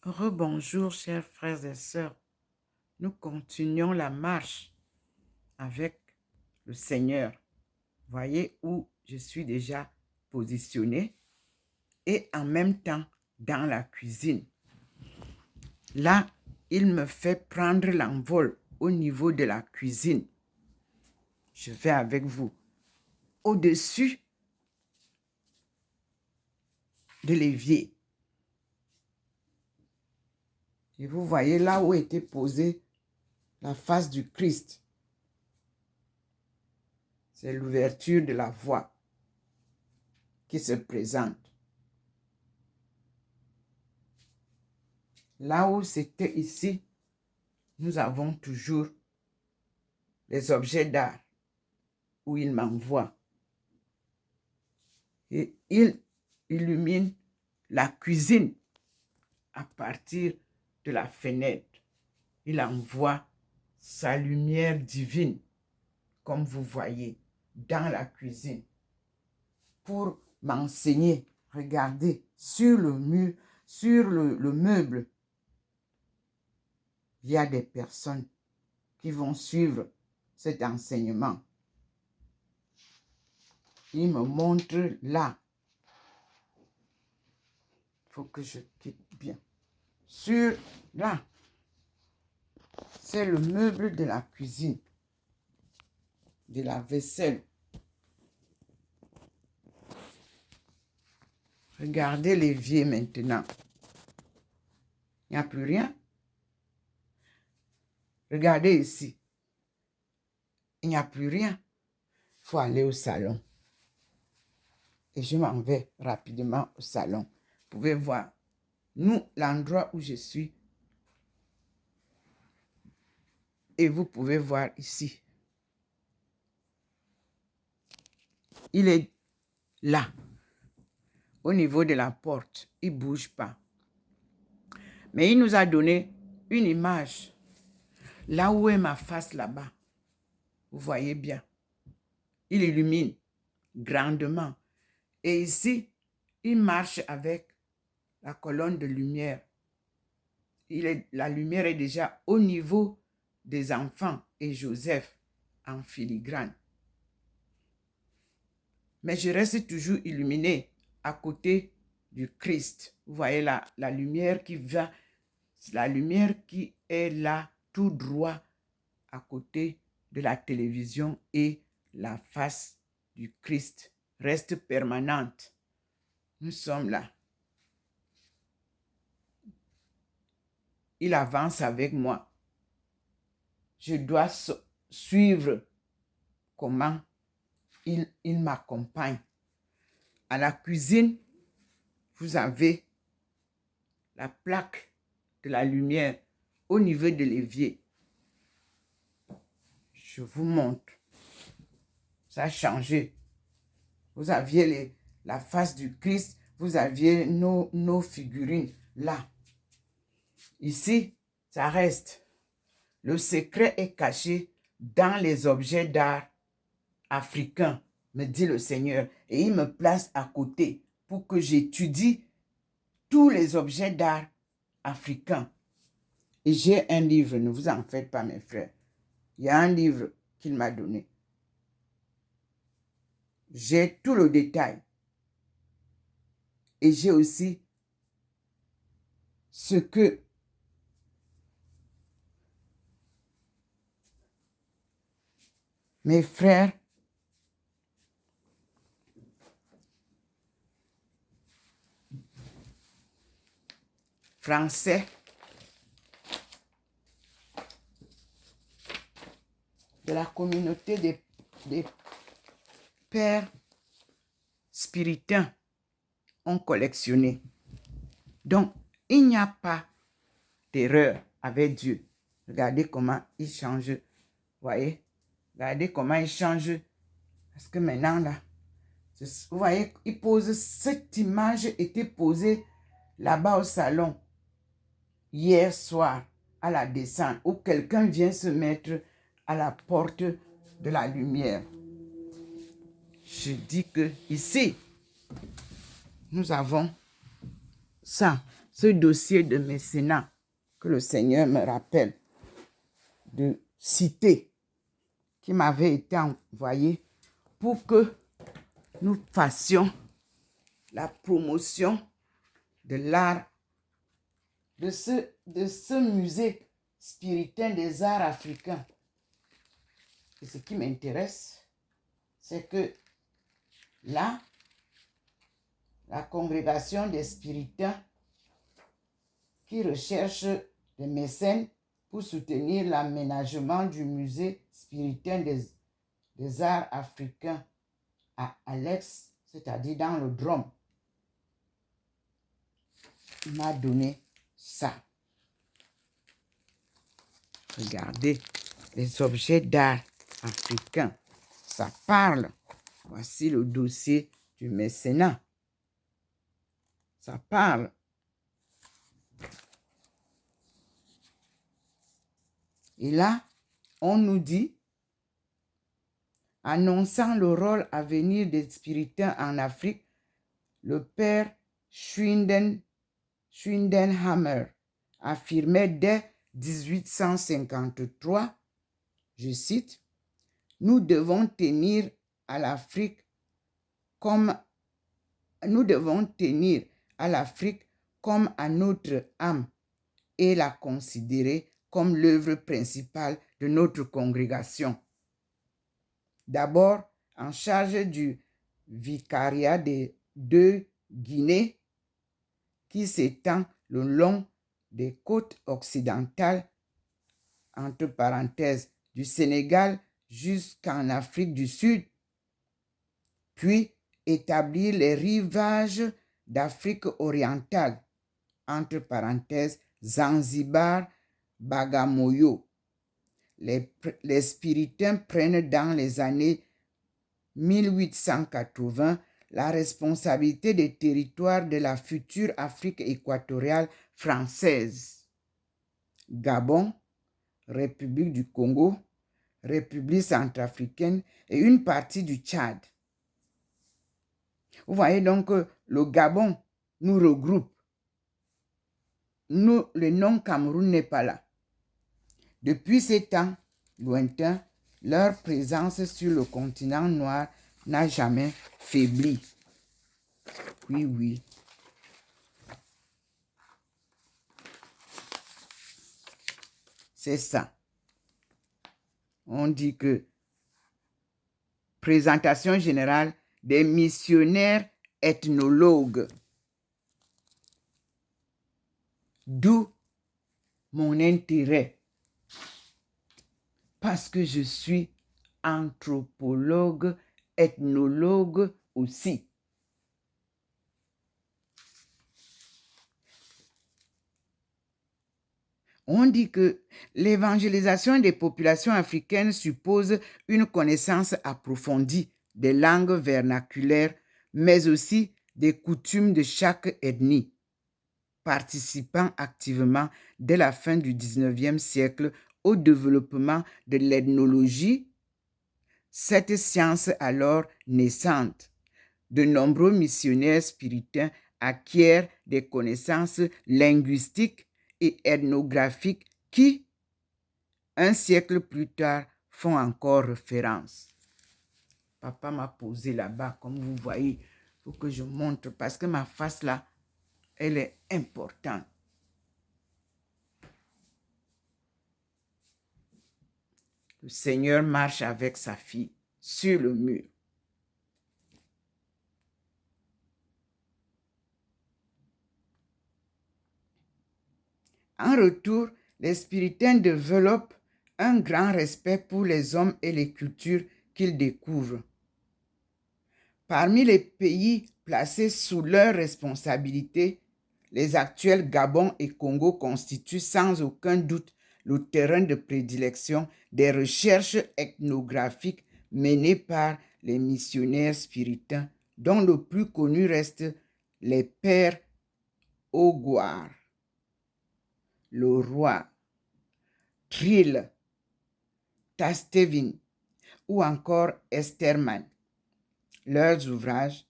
Rebonjour, chers frères et sœurs. Nous continuons la marche avec le Seigneur. Voyez où je suis déjà positionné et en même temps dans la cuisine. Là, il me fait prendre l'envol au niveau de la cuisine. Je vais avec vous au-dessus de l'évier. Et vous voyez là où était posée la face du Christ. C'est l'ouverture de la voie qui se présente. Là où c'était ici, nous avons toujours les objets d'art où il m'envoie. Et il illumine la cuisine à partir de la fenêtre. Il envoie sa lumière divine, comme vous voyez, dans la cuisine pour m'enseigner. Regardez, sur le mur, sur le meuble, il y a des personnes qui vont suivre cet enseignement. Il me montre là. Il faut que je quitte bien. Sur là, c'est le meuble de la cuisine, de la vaisselle. Regardez l'évier maintenant. Il n'y a plus rien. Regardez ici. Il n'y a plus rien. Il faut aller au salon. Et je m'en vais rapidement au salon. Vous pouvez voir, l'endroit où je suis. Et vous pouvez voir ici. Il est là, au niveau de la porte. Il ne bouge pas. Mais il nous a donné une image. Là où est ma face là-bas. Vous voyez bien. Il illumine grandement. Et ici, il marche avec la colonne de lumière. La lumière est déjà au niveau des enfants et Joseph en filigrane. Mais je reste toujours illuminé à côté du Christ. Vous voyez la lumière qui va, la lumière qui est là tout droit à côté de la télévision et la face du Christ reste permanente. Nous sommes là. Il avance avec moi. Je dois suivre comment il m'accompagne. À la cuisine, vous avez la plaque de la lumière au niveau de l'évier. Je vous montre. Ça a changé. Vous aviez la face du Christ, vous aviez nos figurines là. Ici, ça reste. Le secret est caché dans les objets d'art africains, me dit le Seigneur. Et il me place à côté pour que j'étudie tous les objets d'art africains. Et j'ai un livre, ne vous en faites pas mes frères. Il y a un livre qu'il m'a donné. J'ai tout le détail. Et j'ai aussi ce que mes frères français de la communauté des pères spiritains ont collectionné. Donc, il n'y a pas d'erreur avec Dieu. Regardez comment il change. Vous voyez? Regardez comment il change. Parce que maintenant, là, vous voyez, il pose, cette image était posée là-bas au salon hier soir à la descente où quelqu'un vient se mettre à la porte de la lumière. Je dis que ici, nous avons ça. ce dossier de mécénat que le Seigneur me rappelle de citer, qui m'avait été envoyé pour que nous fassions la promotion de l'art, de ce musée spiritain des arts africains. Et ce qui m'intéresse, c'est que là, la congrégation des spiritains qui recherche des mécènes pour soutenir l'aménagement du musée spiritain des arts africains à Alex, c'est-à-dire dans le Drôme, m'a donné ça. Regardez, les objets d'art africains, ça parle. Voici le dossier du mécénat. Ça parle. Et là, on nous dit, annonçant le rôle à venir des spiritains en Afrique, le père Schwindenhammer affirmait dès 1853, je cite, « Nous devons tenir à l'Afrique comme à notre âme et la considérer comme l'œuvre principale de notre congrégation. D'abord, en charge du vicariat des deux Guinées qui s'étend le long des côtes occidentales, entre parenthèses, du Sénégal jusqu'en Afrique du Sud, puis établir les rivages d'Afrique orientale, entre parenthèses, Zanzibar, Bagamoyo. Les spiritains prennent dans les années 1880 la responsabilité des territoires de la future Afrique équatoriale française. Gabon, République du Congo, République centrafricaine et une partie du Tchad. Vous voyez donc que le Gabon nous regroupe. Nous, le nom Cameroun n'est pas là. Depuis ces temps lointains, leur présence sur le continent noir n'a jamais faibli. Oui, oui. C'est ça. On dit que présentation générale des missionnaires ethnologues. D'où mon intérêt. Parce que je suis anthropologue, ethnologue aussi. On dit que l'évangélisation des populations africaines suppose une connaissance approfondie des langues vernaculaires, mais aussi des coutumes de chaque ethnie, participant activement dès la fin du 19e siècle au développement de l'ethnologie, cette science alors naissante. De nombreux missionnaires spiritains acquièrent des connaissances linguistiques et ethnographiques qui, un siècle plus tard, font encore référence. Papa m'a posé là-bas, comme vous voyez. Il faut que je montre parce que ma face là, elle est importante. Le Seigneur marche avec sa fille sur le mur. En retour, les spiritains développent un grand respect pour les hommes et les cultures qu'ils découvrent. Parmi les pays placés sous leur responsabilité, les actuels Gabon et Congo constituent sans aucun doute le terrain de prédilection des recherches ethnographiques menées par les missionnaires spiritains, dont le plus connu reste les pères Ogouar, le roi, Trill, Tastevin ou encore Esterman. Leurs ouvrages,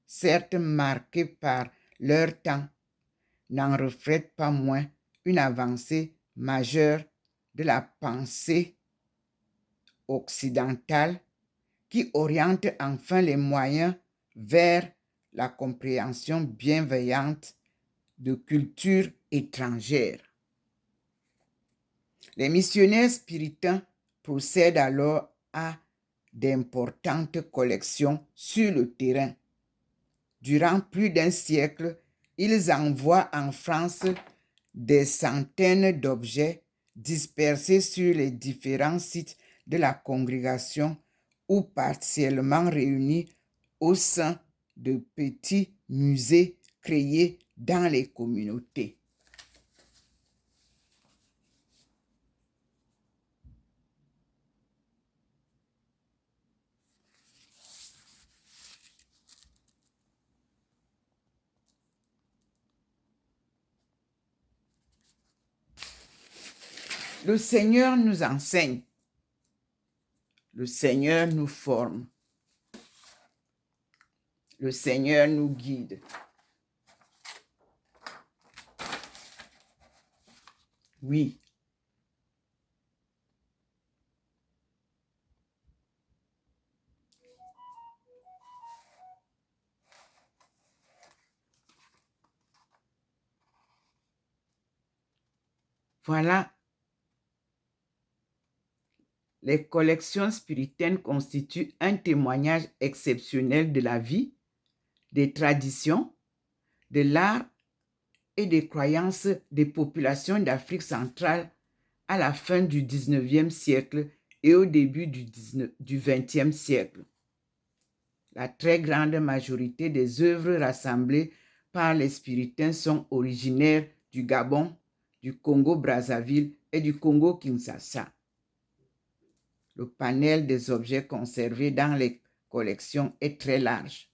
certes marqués par leur temps, n'en reflète pas moins une avancée majeure de la pensée occidentale qui oriente enfin les moyens vers la compréhension bienveillante de cultures étrangères. Les missionnaires spiritains procèdent alors à d'importantes collections sur le terrain. Durant plus d'un siècle, ils envoient en France des centaines d'objets dispersés sur les différents sites de la congrégation ou partiellement réunis au sein de petits musées créés dans les communautés. Le Seigneur nous enseigne. Le Seigneur nous forme. Le Seigneur nous guide. Oui. Voilà. Les collections spirituelles constituent un témoignage exceptionnel de la vie, des traditions, de l'art et des croyances des populations d'Afrique centrale à la fin du 19e siècle et au début du 20e siècle. La très grande majorité des œuvres rassemblées par les spiritains sont originaires du Gabon, du Congo-Brazzaville et du Congo-Kinshasa. Le panel des objets conservés dans les collections est très large,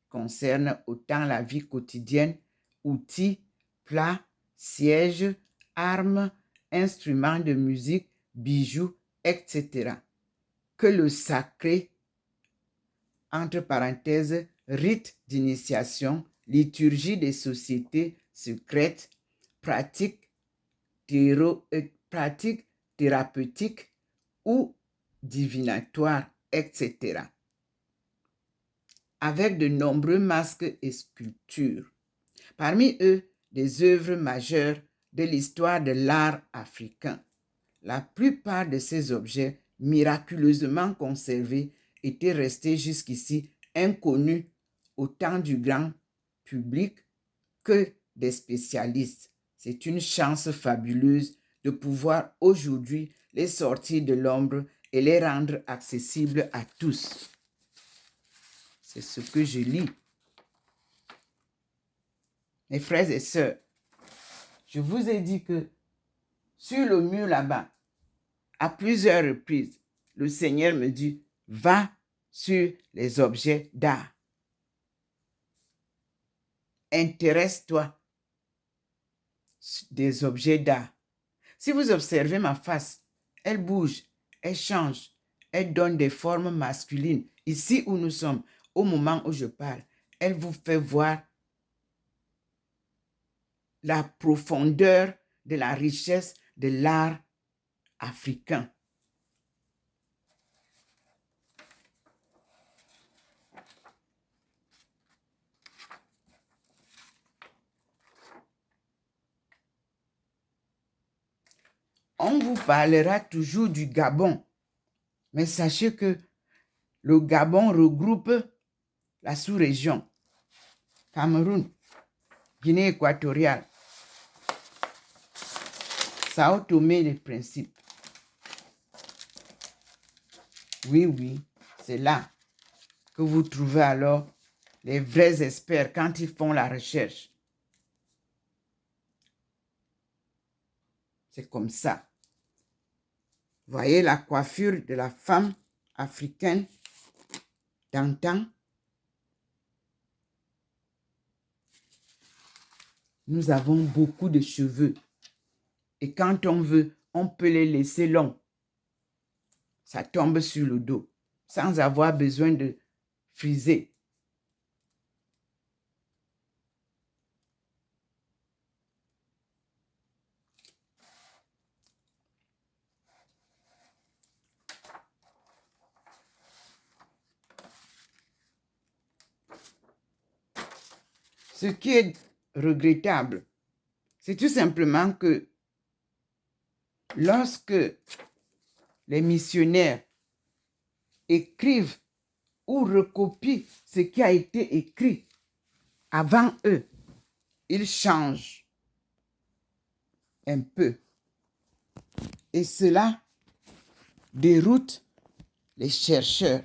concerne autant la vie quotidienne, outils, plats, sièges, armes, instruments de musique, bijoux, etc., que le sacré, entre parenthèses, rite d'initiation, liturgie des sociétés secrètes, pratiques thérapeutiques ou divinatoires, etc., avec de nombreux masques et sculptures. Parmi eux, des œuvres majeures de l'histoire de l'art africain. La plupart de ces objets, miraculeusement conservés, étaient restés jusqu'ici inconnus autant du grand public que des spécialistes. C'est une chance fabuleuse de pouvoir aujourd'hui les sortir de l'ombre et les rendre accessibles à tous. C'est ce que je lis. Mes frères et sœurs, je vous ai dit que sur le mur là-bas, à plusieurs reprises, le Seigneur me dit, va sur les objets d'art. Intéresse-toi des objets d'art. Si vous observez ma face, elle bouge, elle change, elle donne des formes masculines. Ici où nous sommes, au moment où je parle, elle vous fait voir la profondeur de la richesse de l'art africain. On vous parlera toujours du Gabon, mais sachez que le Gabon regroupe la sous-région, Cameroun, Guinée équatoriale, Sao Tomé et Principe. Oui, c'est là que vous trouvez alors les vrais experts quand ils font la recherche. C'est comme ça. Voyez la coiffure de la femme africaine d'antan. Nous avons beaucoup de cheveux. Et quand on veut, on peut les laisser longs. Ça tombe sur le dos, sans avoir besoin de friser. ce qui est regrettable, c'est tout simplement que lorsque les missionnaires écrivent ou recopient ce qui a été écrit avant eux, ils changent un peu. Et cela déroute les chercheurs